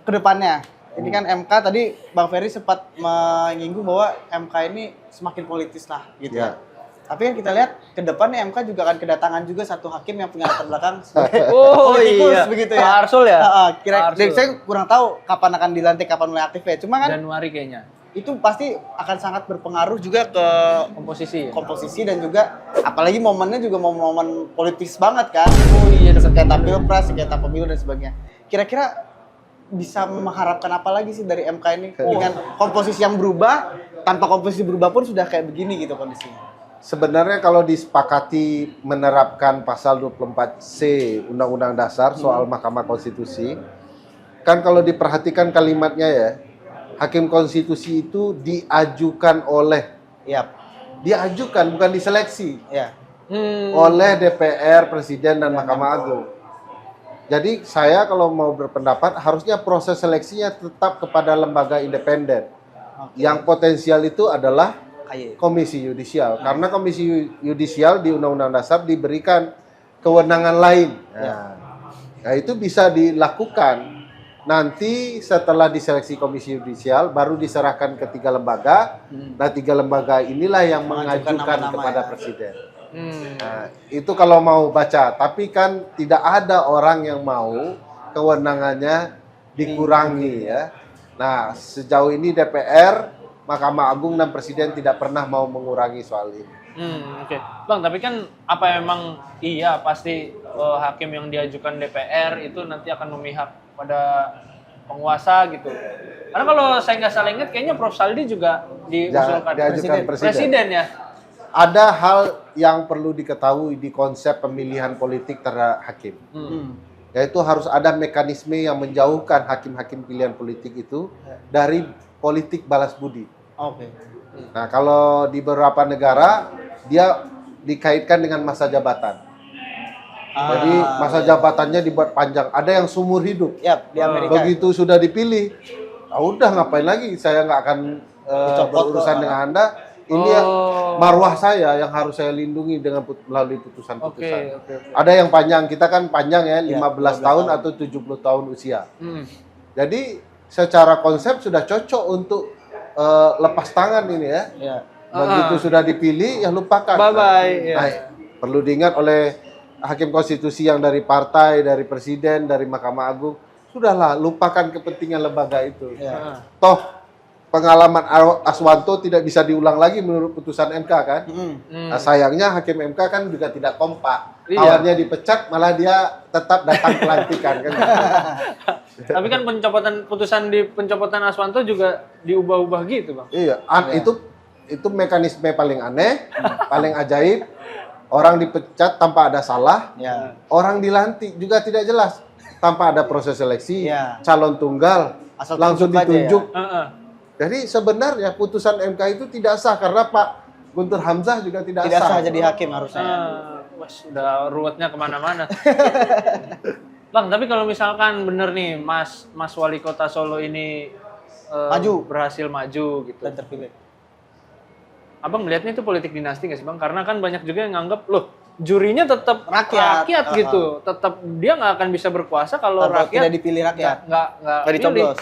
kedepannya, ini kan MK tadi Bang Ferry sempat menyinggung bahwa MK ini semakin politis lah gitu Ya. ya. Tapi kan kita lihat ke depannya MK juga akan kedatangan juga satu hakim yang punya latar belakang Oh politikus iya, begitu Pak ya. Arsul ya. Kira Pak Arsul. saya kurang tahu kapan akan dilantik, kapan mulai aktif ya. Cuma kan Januari kayaknya. itu pasti akan sangat berpengaruh juga ke Komposisi ya. komposisi dan juga apalagi momennya juga momen politis banget kan. Oh iya, Sengketa pilpres, sengketa pemilu dan sebagainya. Kira-kira bisa mengharapkan apa lagi sih dari MK ini dengan komposisi yang berubah, tanpa komposisi berubah pun sudah kayak begini gitu kondisinya. Sebenarnya kalau disepakati menerapkan pasal 24C Undang-Undang Dasar soal Mahkamah Konstitusi, kan kalau diperhatikan kalimatnya ya, Hakim Konstitusi itu diajukan oleh, Iya. diajukan bukan diseleksi, Ya. oleh DPR, Presiden, dan Mahkamah Agung. Jadi saya kalau mau berpendapat harusnya proses seleksinya tetap kepada lembaga independen. Yang potensial itu adalah Komisi Yudisial, karena Komisi Yudisial di Undang-Undang Dasar diberikan kewenangan lain. Nah, itu bisa dilakukan. Nanti setelah diseleksi Komisi Yudisial, baru diserahkan ke 3 lembaga. Nah, 3 lembaga inilah yang mengajukan nama-nama kepada ya. Presiden. Nah, itu kalau mau baca. Tapi kan tidak ada orang yang mau kewenangannya dikurangi ya. Nah, sejauh ini DPR, Mahkamah Agung dan Presiden tidak pernah mau mengurangi soal ini. Oke. Bang, tapi kan apa emang iya pasti hakim yang diajukan DPR itu nanti akan memihak pada penguasa gitu. Karena kalau saya nggak salah ingat kayaknya Prof. Saldi juga diusulkan diajukan presiden ya. Ada hal yang perlu diketahui di konsep pemilihan politik terhadap hakim. Yaitu harus ada mekanisme yang menjauhkan hakim-hakim pilihan politik itu dari politik balas budi. Oke. Nah, kalau di beberapa negara dia dikaitkan dengan masa jabatan. Jadi masa jabatannya dibuat panjang. Ada yang seumur hidup. Yap, di Amerika. Begitu sudah dipilih, udah ngapain lagi? Saya nggak akan berurusan dengan Anda. Ini ya marwah saya yang harus saya lindungi dengan melalui putusan-putusan. Oke. Ada yang panjang, kita kan panjang ya, 15 tahun atau 70 tahun usia. Jadi secara konsep sudah cocok untuk lepas tangan ini ya. Ya. Begitu sudah dipilih, ya lupakan. Bye-bye. Nah, perlu diingat oleh hakim konstitusi yang dari partai, dari presiden, dari Mahkamah Agung, sudahlah lupakan kepentingan lembaga itu. Ya. Toh pengalaman Aswanto tidak bisa diulang lagi menurut putusan MK kan. Nah, sayangnya hakim MK kan juga tidak kompak. Iya. Awalnya dipecat, malah dia tetap datang pelantikan kan. Tapi kan putusan di pencopotan Aswanto juga diubah-ubah gitu, Bang. Iya, itu mekanisme paling aneh, paling ajaib. Orang dipecat tanpa ada salah, Ya. orang dilantik juga tidak jelas tanpa ada proses seleksi, Ya. calon tunggal Asal langsung tunjuk aja ditunjuk. Heeh. Jadi sebenarnya putusan MK itu tidak sah karena Pak Guntur Hamzah juga tidak Tidak sah. sah jadi hakim harusnya. Wah, sudah ruwetnya kemana-mana. Bang, tapi kalau misalkan bener nih Mas Wali Kota Solo ini berhasil maju gitu. Dan terpilih. Abang melihatnya itu politik dinasti nggak sih, Bang? Karena kan banyak juga yang nganggap, loh, jurinya tetap Rakyat. gitu. Tetap dia nggak akan bisa berkuasa kalau Tanpa rakyat tidak dipilih rakyat. nggak Nggak dicoblos.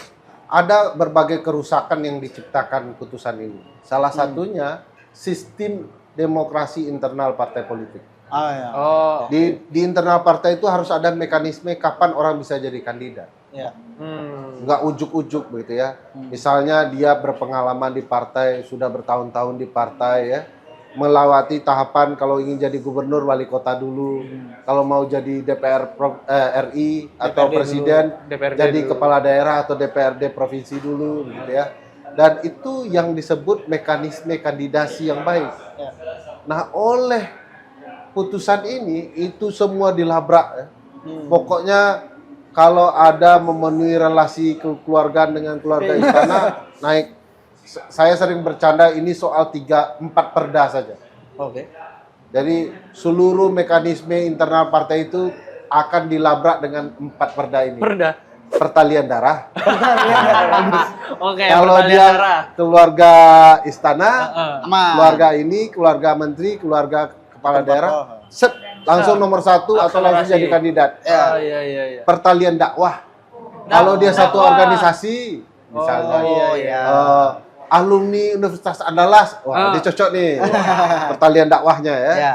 Ada berbagai kerusakan yang diciptakan putusan ini. Salah satunya sistem demokrasi internal partai politik. Ya. Oh. Di internal partai itu harus ada mekanisme kapan orang bisa jadi kandidat. Ya. Nggak ujuk-ujuk begitu ya. Misalnya dia berpengalaman di partai, sudah bertahun-tahun di partai ya. Melewati tahapan kalau ingin jadi gubernur, wali kota dulu. Kalau mau jadi DPR RI atau DPRD presiden, DPRD jadi dulu. kepala daerah atau DPRD provinsi dulu gitu ya. Dan itu yang disebut mekanisme kandidasi yang baik. Ya. Nah, oleh putusan ini itu semua dilabrak ya. Pokoknya kalau ada memenuhi relasi kekeluargaan dengan keluarga istana naik. Saya sering bercanda ini soal 3-4 perda saja. Oke. Jadi seluruh mekanisme internal partai itu akan dilabrak dengan 4 perda ini. Perda. Pertalian darah. Oke, Kalau pertalian dia darah. keluarga istana, Aman. keluarga ini, keluarga menteri, keluarga kepala daerah, set langsung nomor 1 atau langsung Akselerasi. jadi kandidat. Oh, iya. Pertalian dakwah. Kalau dia satu dakwah. organisasi, misalnya Oh, iya. alumni Universitas Andalas, wah, dia cocok nih. Pertalian dakwahnya ya. Ya.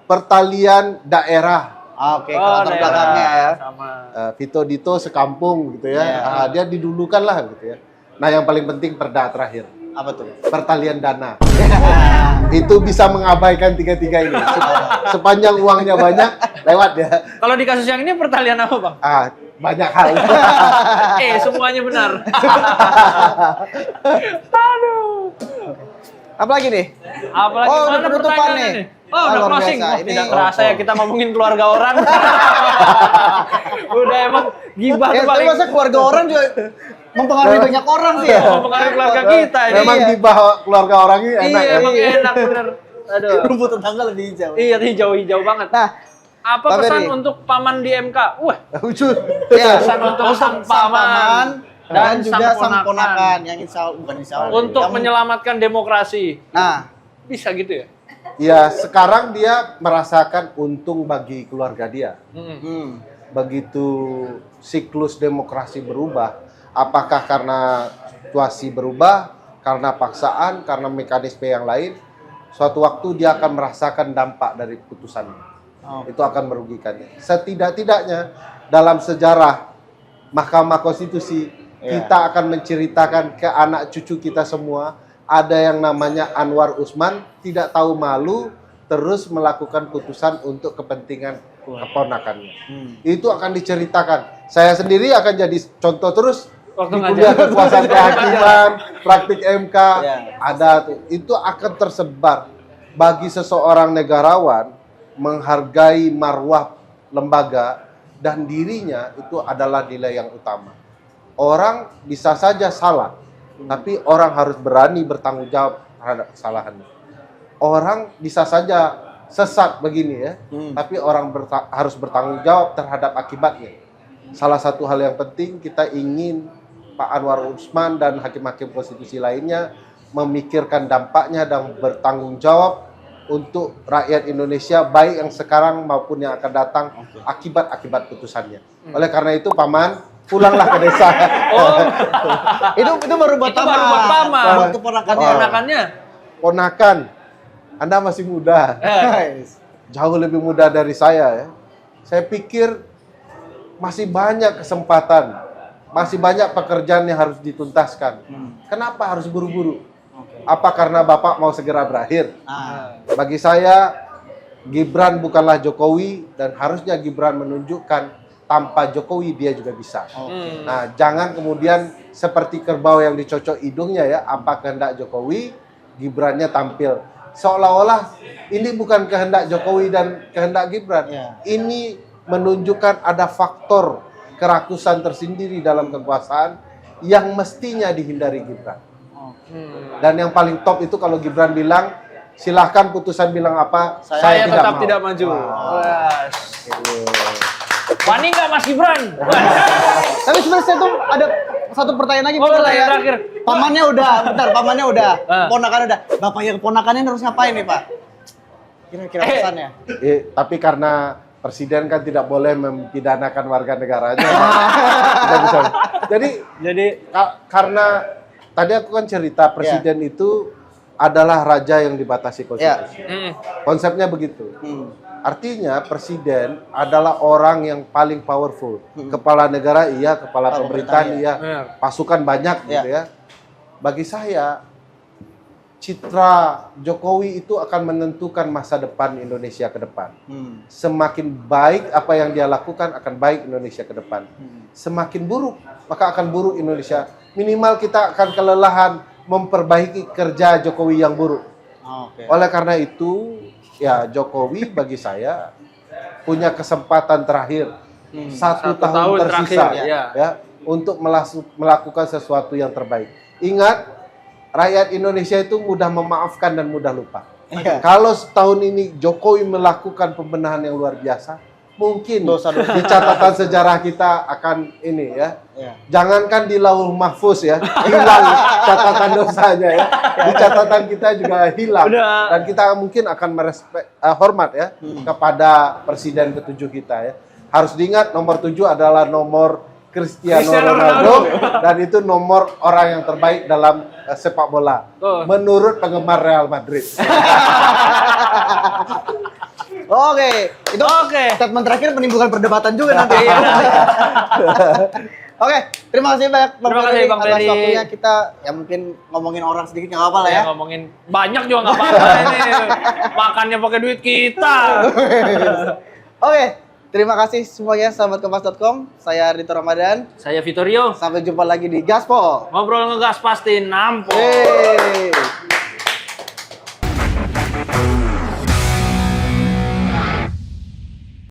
Pertalian daerah. Oke, kalau latar daerah. belakangnya ya. Sama. Vito Dito sekampung gitu ya. Ya. Dia didulukan lah gitu ya. Nah, yang paling penting perda terakhir. Apa tuh? Pertalian dana. Itu bisa mengabaikan tiga-tiga ini. Sepanjang uangnya banyak, lewat ya. Kalau di kasus yang ini pertalian apa, Bang? Banyak hal. Semuanya benar. Aduh. Apalagi nih? Apalagi Oh, udah mana penutupan pertanyaannya nih. Oh, udah Luar closing. biasa. Oh, Ini- tidak terasa ya kita ngomongin keluarga orang. Udah emang gibah Ya, tuh tapi paling masa keluarga orang juga mempengaruhi banyak orang sih ya? mempengaruhi keluarga kita ini. Memang Iya. gibah keluarga orang ini enak Iya, ya. emang enak bener. Aduh. Rumput tetangga lebih hijau. Iya, hijau-hijau banget. Nah, Apa Pak pesan Ferry. untuk paman di MK? Wah, Lucu. ya, pesan untuk sang paman dan juga sang sang ponakan. ponakan yang bukan insya Allah. Untuk yang- menyelamatkan demokrasi. Nah, Bisa gitu ya? Ya, sekarang dia merasakan untung bagi keluarga dia. Begitu siklus demokrasi berubah, apakah karena situasi berubah, karena paksaan, karena mekanisme yang lain, suatu waktu dia akan merasakan dampak dari putusan. Itu akan merugikannya. Setidak-tidaknya dalam sejarah Mahkamah Konstitusi, kita akan menceritakan ke anak cucu kita semua ada yang namanya Anwar Usman tidak tahu malu terus melakukan putusan untuk kepentingan keponakannya. Itu akan diceritakan. Saya sendiri akan jadi contoh terus Waktu di kuliah ngajar. kekuasaan kehakiman, praktik MK, Ya. ada tuh. Itu akan tersebar bagi seseorang negarawan menghargai marwah lembaga dan dirinya itu adalah nilai yang utama. Orang bisa saja salah, tapi orang harus berani bertanggung jawab terhadap kesalahannya. Orang bisa saja sesat begini ya, tapi orang harus bertanggung jawab terhadap akibatnya. Salah satu hal yang penting kita ingin Pak Anwar Usman dan hakim-hakim konstitusi lainnya memikirkan dampaknya dan bertanggung jawab untuk rakyat Indonesia baik yang sekarang maupun yang akan datang akibat putusannya. Oleh karena itu Paman, pulanglah ke desa. Itu baru buat Itu baru buat paman. Buat keponakannya. Ponakannya. Ponakan, Anda masih muda. Guys. Jauh lebih muda dari saya ya. Saya pikir masih banyak kesempatan, masih banyak pekerjaan yang harus dituntaskan. Kenapa harus buru-buru? Apa karena Bapak mau segera berakhir? Bagi saya, Gibran bukanlah Jokowi dan harusnya Gibran menunjukkan tanpa Jokowi dia juga bisa. Nah, jangan kemudian seperti kerbau yang dicocok hidungnya ya, apa kehendak Jokowi, Gibrannya tampil. Seolah-olah ini bukan kehendak Jokowi dan kehendak Gibran. Ini menunjukkan ada faktor kerakusan tersendiri dalam kekuasaan yang mestinya dihindari Gibran. Dan yang paling top itu kalau Gibran bilang, silahkan putusan bilang apa, Saya tetap mau. tidak maju. Wah. Wani nggak Mas Gibran? Tapi sebenarnya saya tuh ada satu pertanyaan lagi. Oh, Pak, pertanyaan terakhir. Pamannya udah, bentar, pamannya udah, keponakannya udah. Bapaknya keponakannya harus ngapain nih, Pak? Kira-kira pesannya. Tapi karena presiden kan tidak boleh mempidanakan warga negaranya. Tidak bisa. Jadi karena tadi aku kan cerita presiden itu adalah raja yang dibatasi konstitusi. Konsepnya begitu. Artinya presiden adalah orang yang paling powerful. Kepala negara iya, kepala pemerintahan iya, pasukan banyak gitu ya. Bagi saya, citra Jokowi itu akan menentukan masa depan Indonesia ke depan. Semakin baik apa yang dia lakukan akan baik Indonesia ke depan. Semakin buruk, maka akan buruk Indonesia. Minimal kita akan kelelahan memperbaiki kerja Jokowi yang buruk. Oleh karena itu, ya Jokowi bagi saya punya kesempatan terakhir satu tahun tersisa terakhir, ya untuk melakukan sesuatu yang terbaik. Ingat, rakyat Indonesia itu mudah memaafkan dan mudah lupa. Kalau setahun ini Jokowi melakukan pembenahan yang luar biasa, mungkin di catatan sejarah kita akan ini ya. Jangankan di lauh mahfuz ya, hilang catatan dosanya ya. Di catatan kita juga hilang. Dan kita mungkin akan hormat ya kepada presiden ke-7 kita ya. Harus diingat nomor 7 adalah nomor Cristiano Ronaldo dan itu nomor orang yang terbaik dalam sepak bola menurut penggemar Real Madrid. Itu statement terakhir menimbulkan perdebatan juga nanti. Terima kasih banyak Bang Ferry atas waktunya. Kita ya mungkin ngomongin orang sedikit nggak apa-apa lah ya. Ngomongin banyak juga nggak apa-apa ini. Makannya pakai duit kita. Terima kasih semuanya sahabat kompas.com. Saya Rito Ramadan. Saya Vittorio. Sampai jumpa lagi di Gaspol. Ngobrol ngegas pasti nampol. Hey.